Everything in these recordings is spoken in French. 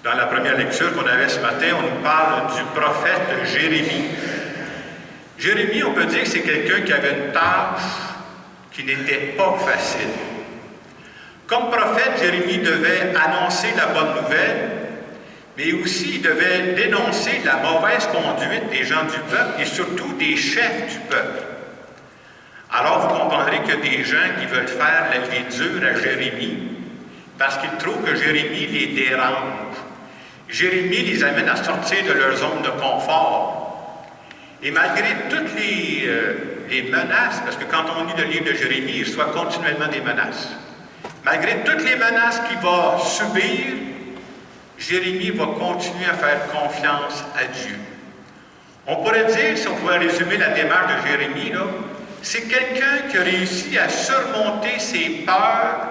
Dans la première lecture qu'on avait ce matin, on nous parle du prophète Jérémie. Jérémie, on peut dire que c'est quelqu'un qui avait une tâche qui n'était pas facile. Comme prophète, Jérémie devait annoncer la bonne nouvelle, mais aussi il devait dénoncer la mauvaise conduite des gens du peuple et surtout des chefs du peuple. Alors vous comprendrez qu'il y a des gens qui veulent faire la vie dure à Jérémie parce qu'ils trouvent que Jérémie les dérange. Jérémie les amène à sortir de leur zone de confort. Et malgré toutes les menaces, parce que quand on lit le livre de Jérémie, il reçoit continuellement des menaces. Malgré toutes les menaces qu'il va subir, Jérémie va continuer à faire confiance à Dieu. On pourrait dire, si on pouvait résumer la démarche de Jérémie, c'est quelqu'un qui a réussi à surmonter ses peurs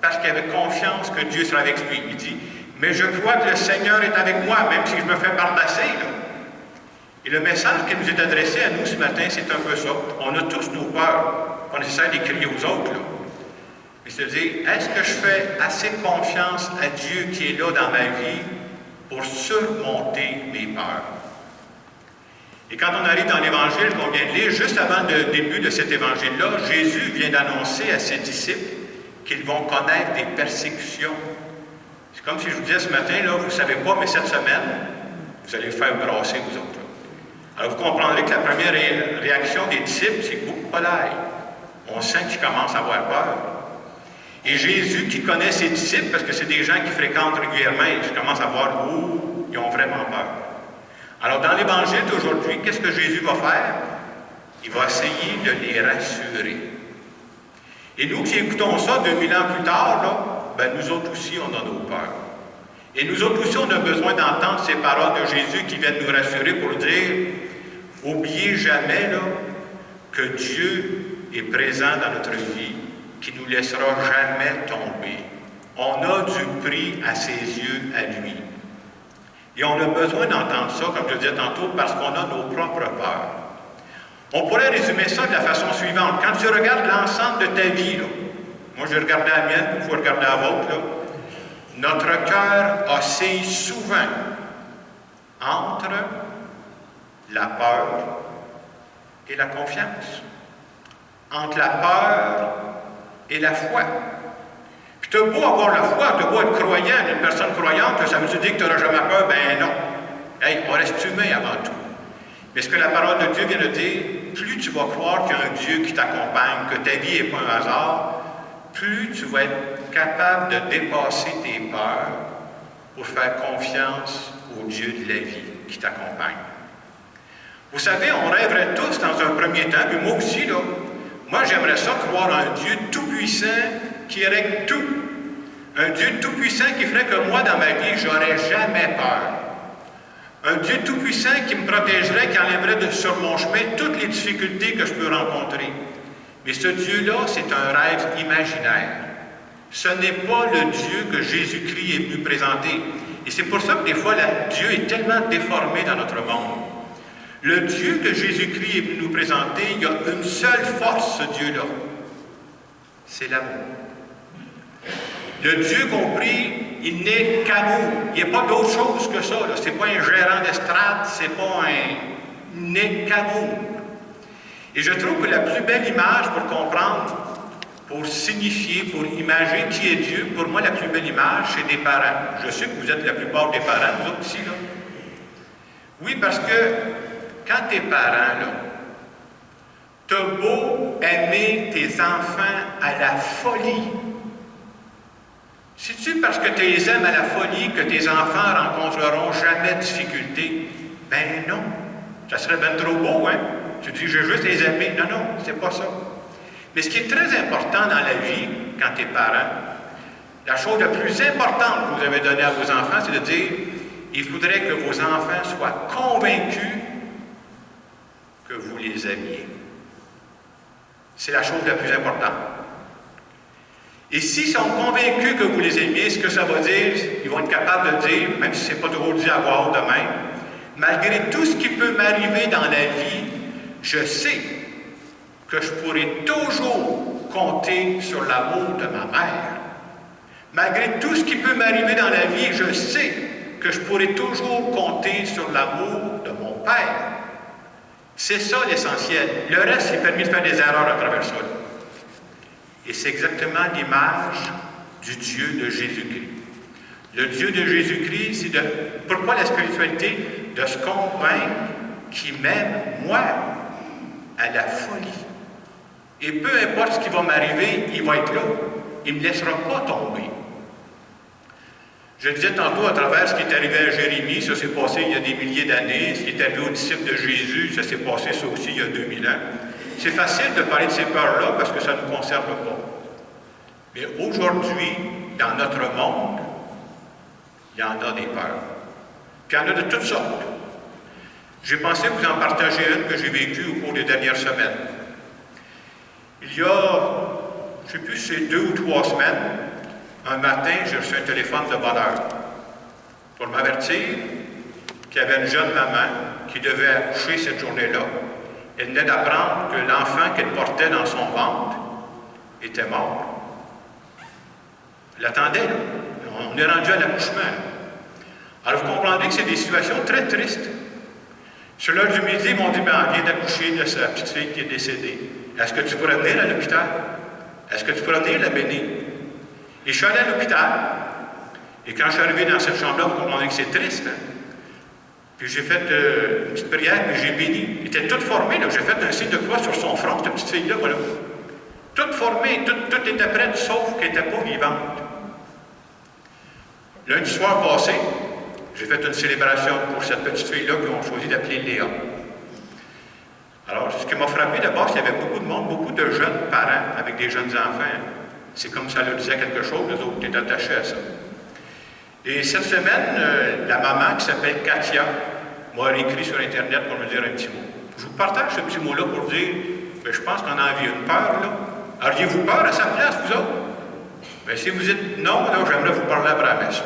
parce qu'il avait confiance que Dieu serait avec lui. Il dit, mais je crois que le Seigneur est avec moi, même si je me fais bardasser. Et le message qui nous est adressé à nous ce matin, c'est un peu ça. On a tous nos peurs, on essaie de crier aux autres. Mais c'est-à-dire, est-ce que je fais assez confiance à Dieu qui est là dans ma vie pour surmonter mes peurs? Et quand on arrive dans l'Évangile qu'on vient de lire, juste avant le début de cet Évangile-là, Jésus vient d'annoncer à ses disciples qu'ils vont connaître des persécutions. C'est comme si je vous disais ce matin, vous ne savez pas, mais cette semaine, vous allez faire brasser vous autres. Alors vous comprendrez que la première réaction des disciples, c'est beaucoup pas l'ail. On sent qu'ils commencent à avoir peur. Et Jésus, qui connaît ses disciples, parce que c'est des gens qui fréquentent régulièrement, ils commencent à voir, ils ont vraiment peur. Alors dans l'Évangile d'aujourd'hui, qu'est-ce que Jésus va faire? Il va essayer de les rassurer. Et nous qui écoutons ça 2000 ans plus tard, nous autres aussi, on a nos peurs. Et nous autres aussi, on a besoin d'entendre ces paroles de Jésus qui viennent nous rassurer pour dire, oubliez jamais que Dieu est présent dans notre vie, qui ne nous laissera jamais tomber. On a du prix à ses yeux, à lui. Et on a besoin d'entendre ça, comme je disais tantôt, parce qu'on a nos propres peurs. On pourrait résumer ça de la façon suivante. Quand tu regardes l'ensemble de ta vie, moi je regardais la mienne, vous regardez la vôtre, notre cœur oscille souvent entre la peur et la confiance, entre la peur et la foi. Puis tu as beau avoir la foi, tu as beau être croyant, une personne croyante, ça veut dire que tu n'auras jamais peur? Ben non. Hey, on reste humain avant tout. Mais ce que la parole de Dieu vient de dire, plus tu vas croire qu'il y a un Dieu qui t'accompagne, que ta vie n'est pas un hasard, plus tu vas être capable de dépasser tes peurs pour faire confiance au Dieu de la vie qui t'accompagne. Vous savez, on rêverait tous dans un premier temps, puis moi aussi, moi j'aimerais ça croire en un Dieu tout-puissant qui règle tout. Un Dieu tout-puissant qui ferait que moi, dans ma vie, j'aurais jamais peur. Un Dieu tout-puissant qui me protégerait, qui enlèverait sur mon chemin toutes les difficultés que je peux rencontrer. Mais ce Dieu-là, c'est un rêve imaginaire. Ce n'est pas le Dieu que Jésus-Christ est venu présenter. Et c'est pour ça que des fois, Dieu est tellement déformé dans notre monde. Le Dieu que Jésus-Christ est venu nous présenter, il y a une seule force, ce Dieu-là. C'est l'amour. Le Dieu compris, il n'est qu'amour. Il n'y a pas d'autre chose que ça. Ce n'est pas un gérant d'estrade, c'est pas un... Il n'est qu'amour. Et je trouve que la plus belle image pour comprendre, pour signifier, pour imaginer qui est Dieu, pour moi, la plus belle image, c'est des parents. Je sais que vous êtes la plupart des parents, vous autres ici, Oui, parce que quand tu es parent, tu as beau aimer tes enfants à la folie. C'est-tu parce que tu les aimes à la folie que tes enfants rencontreront jamais de difficultés? Ben non. Ça serait bien trop beau, hein? Tu dis, je veux juste les aimer. Non, non, c'est pas ça. Mais ce qui est très important dans la vie, quand tu es parent, la chose la plus importante que vous avez donnée à vos enfants, c'est de dire, il faudrait que vos enfants soient convaincus que vous les aimiez. C'est la chose la plus importante. Et s'ils sont convaincus que vous les aimiez, ce que ça va dire, ils vont être capables de dire, même si ce n'est pas toujours dit à voix haute de même, malgré tout ce qui peut m'arriver dans la vie, je sais que je pourrai toujours compter sur l'amour de ma mère. Malgré tout ce qui peut m'arriver dans la vie, je sais que je pourrai toujours compter sur l'amour de mon Père. C'est ça l'essentiel. Le reste, c'est permis de faire des erreurs à travers ça. Et c'est exactement l'image du Dieu de Jésus-Christ. Le Dieu de Jésus-Christ, c'est de... Pourquoi la spiritualité? De se convaincre qu'il m'aime, moi, à la folie. Et peu importe ce qui va m'arriver, il va être là. Il ne me laissera pas tomber. Je disais tantôt à travers ce qui est arrivé à Jérémie, ça s'est passé il y a des milliers d'années, ce qui est arrivé aux disciples de Jésus, ça s'est passé ça aussi il y a 2000 ans. C'est facile de parler de ces peurs-là parce que ça ne nous concerne pas. Mais aujourd'hui, dans notre monde, il y en a des peurs. Puis il y en a de toutes sortes. J'ai pensé vous en partager une que j'ai vécue au cours des dernières semaines. Il y a, je ne sais plus si c'est 2 ou 3 semaines, un matin, j'ai reçu un téléphone de bonne heure pour m'avertir qu'il y avait une jeune maman qui devait accoucher cette journée-là. Elle venait d'apprendre que l'enfant qu'elle portait dans son ventre était mort. Elle attendait, là. On est rendu à l'accouchement. Alors vous comprendrez que c'est des situations très tristes. Sur l'heure du midi, ils m'ont dit, ben, on vient d'accoucher de sa petite fille qui est décédée. Est-ce que tu pourrais venir à l'hôpital? Est-ce que tu pourrais venir la bénir? Et je suis allé à l'hôpital, et quand je suis arrivé dans cette chambre-là, vous comprenez que c'est triste, hein? Puis j'ai fait une petite prière, puis j'ai béni. Il était toute formée, là. J'ai fait un signe de croix sur son front, cette petite fille-là, voilà. Toute formée, tout était prête, sauf qu'elle n'était pas vivante. Lundi soir passé, j'ai fait une célébration pour cette petite fille-là qu'on choisi d'appeler Léa. Alors, ce qui m'a frappé d'abord, c'est qu'il y avait beaucoup de monde, beaucoup de jeunes parents avec des jeunes enfants. C'est comme ça leur disait quelque chose, les autres étaient attachés à ça. Et cette semaine, la maman qui s'appelle Katia m'a écrit sur Internet pour me dire un petit mot. Je vous partage ce petit mot-là pour dire, bien, je pense qu'on a envie une peur, là. Auriez-vous peur à sa place, vous autres? Bien, si vous dites non, là, j'aimerais vous parler après la messe.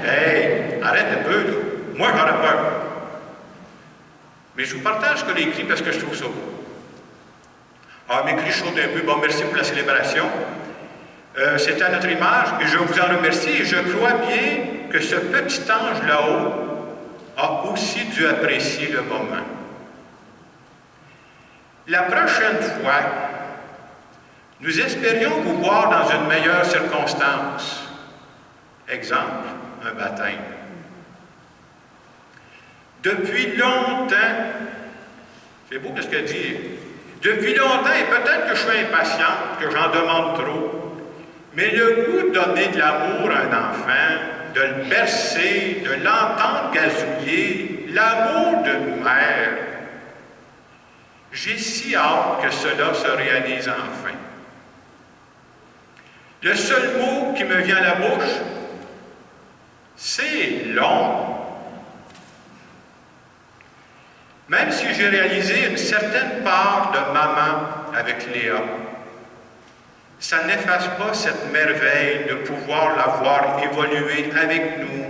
Hey, arrête un peu, là. Moi, j'aurais peur. Mais je vous partage ce qu'elle a écrit parce que je trouve ça beau. Alors, elle m'écrit chaud un peu. Bon, merci pour la célébration. C'est à notre image et je vous en remercie et je crois bien que ce petit ange là-haut a aussi dû apprécier le moment. La prochaine fois, nous espérions vous voir dans une meilleure circonstance. Exemple, un baptême. Depuis longtemps, c'est beau ce qu'elle dit, depuis longtemps, et peut-être que je suis impatient, que j'en demande trop, mais le goût de donner de l'amour à un enfant, de le bercer, de l'entendre gazouiller, l'amour d'une mère, j'ai si hâte que cela se réalise enfin. Le seul mot qui me vient à la bouche, c'est long. Même si j'ai réalisé une certaine part de maman avec Léa, ça n'efface pas cette merveille de pouvoir la voir évoluer avec nous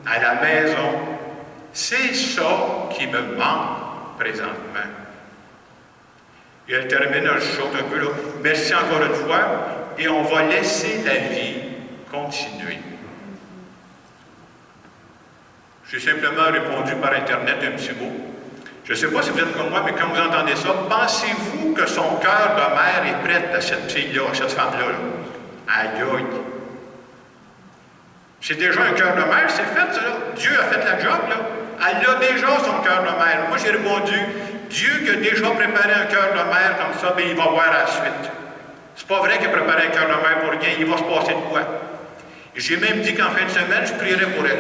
à la maison. C'est ça qui me manque présentement. Et elle termine, je saute un peu là. Merci encore une fois, et on va laisser la vie continuer. J'ai simplement répondu par Internet un petit mot. Je ne sais pas si vous êtes comme moi, mais quand vous entendez ça, pensez-vous que son cœur de mère est prêt à cette fille-là, à cette femme-là? Là? Aïe, aïe. C'est déjà un cœur de mère, c'est fait, ça, là. Dieu a fait la job, là. Elle a déjà son cœur de mère. Moi, j'ai répondu, Dieu qui a déjà préparé un cœur de mère comme ça, bien, il va voir la suite. C'est pas vrai qu'il a préparé un cœur de mère pour rien, il va se passer de quoi. Et j'ai même dit qu'en fin de semaine, je prierai pour elle.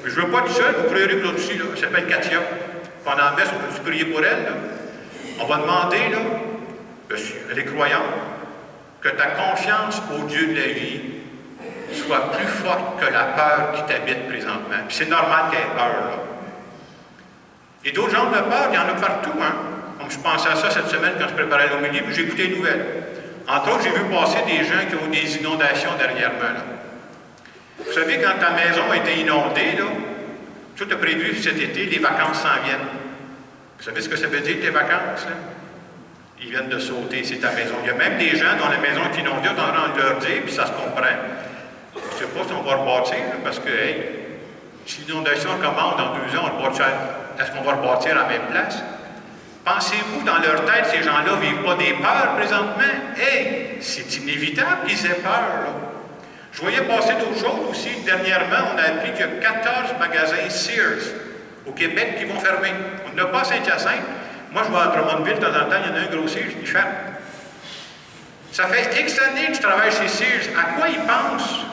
Mais je ne veux pas tout seul, vous prierez pour l'autre aussi, là. Elle s'appelle Katia. Pendant la messe, on peut prier pour elle. Là. On va demander, là, elle est croyante, que ta confiance au Dieu de la vie soit plus forte que la peur qui t'habite présentement. Puis c'est normal qu'il y ait peur, là. Et d'autres genres de peur, il y en a partout, hein. Comme je pensais à ça cette semaine quand je préparais l'homélie, puis j'ai écouté les nouvelles. Entre autres, j'ai vu passer des gens qui ont des inondations derrière moi, là. Vous savez, quand ta maison a été inondée, là, tout est prévu cet été, les vacances s'en viennent. Vous savez ce que ça veut dire, les vacances? Là? Ils viennent de sauter, c'est ta maison. Il y a même des gens dont la maison est inondée, on a envie de leur dire, puis ça se comprend. pas si on va rebâtir, parce que, hey, si l'inondation commence dans 2 ans, est-ce qu'on va rebâtir à la même place? Pensez-vous, dans leur tête, ces gens-là ne vivent pas des peurs présentement? Hey, c'est inévitable qu'ils aient peur, là. Je voyais passer d'autres choses aussi. Dernièrement, on a appris qu'il y a 14 magasins Sears au Québec qui vont fermer. On n'a pas à Saint-Hyacinthe. Moi, je vais à Drummondville, de temps en temps, il y en a un gros Sears qui ferme. Ça fait X années que je travaille chez Sears. À quoi ils pensent,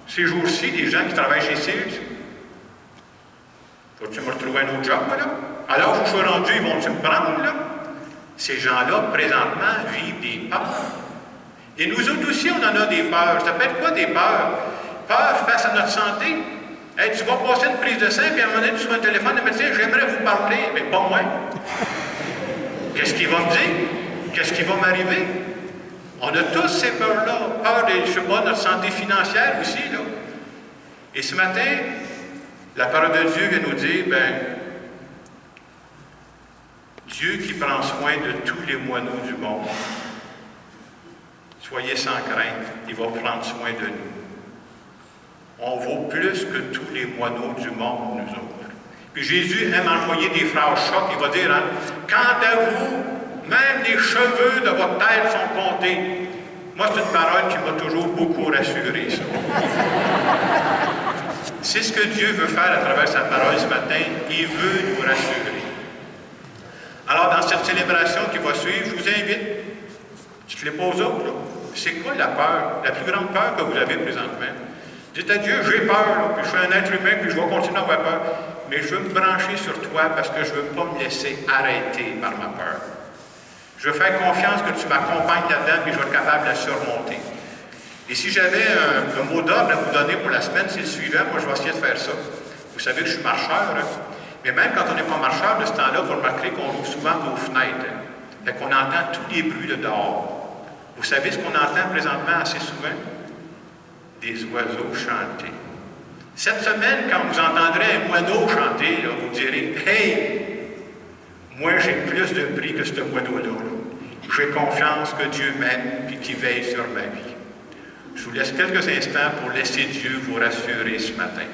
ces jours-ci, les gens qui travaillent chez Sears? Faut-tu me retrouver un autre job, là? Alors où je suis rendu, ils vont-tu me prendre, là? Ces gens-là, présentement, vivent des peurs. Et nous autres aussi, on en a des peurs. Ça peut être quoi des peurs? Peur face à notre santé. Hey, tu vas passer une prise de sang, puis à un moment donné, tu reçois un téléphone, le médecin, j'aimerais vous parler, mais pas moi. Qu'est-ce qu'il va me dire? Qu'est-ce qui va m'arriver? On a tous ces peurs-là. Peur de, je sais pas, notre santé financière aussi, là. Et ce matin, la parole de Dieu vient nous dire, Dieu qui prend soin de tous les moineaux du monde, soyez sans crainte, il va prendre soin de nous. On vaut plus que tous les moineaux du monde, nous autres. Puis Jésus aime envoyer des phrases chocs, il va dire, hein, quant à vous, même les cheveux de votre tête sont comptés. Moi, c'est une parole qui m'a toujours beaucoup rassuré, ça. C'est ce que Dieu veut faire à travers sa parole ce matin. Il veut nous rassurer. Alors, dans cette célébration qui va suivre, je vous invite, je te les pose autres, là. C'est quoi la peur, la plus grande peur que vous avez présentement? Dites à Dieu, j'ai peur, là, puis je suis un être humain, puis je vais continuer à avoir peur. Mais je veux me brancher sur toi parce que je ne veux pas me laisser arrêter par ma peur. Je veux faire confiance que tu m'accompagnes là-dedans, puis je vais être capable de la surmonter. Et si j'avais un mot d'ordre à vous donner pour la semaine, c'est le suivant. Moi, je vais essayer de faire ça. Vous savez que je suis marcheur, hein? Mais même quand on n'est pas marcheur, de ce temps-là, vous remarquerez qu'on ouvre souvent nos fenêtres. Hein? Fait qu'on entend tous les bruits de dehors. Vous savez ce qu'on entend présentement assez souvent? Des oiseaux chanter. Cette semaine, quand vous entendrez un moineau chanter, là, vous direz, « Hey, moi j'ai plus de prix que ce moineau-là. J'ai confiance que Dieu m'aime et qu'il veille sur ma vie. » Je vous laisse quelques instants pour laisser Dieu vous rassurer ce matin.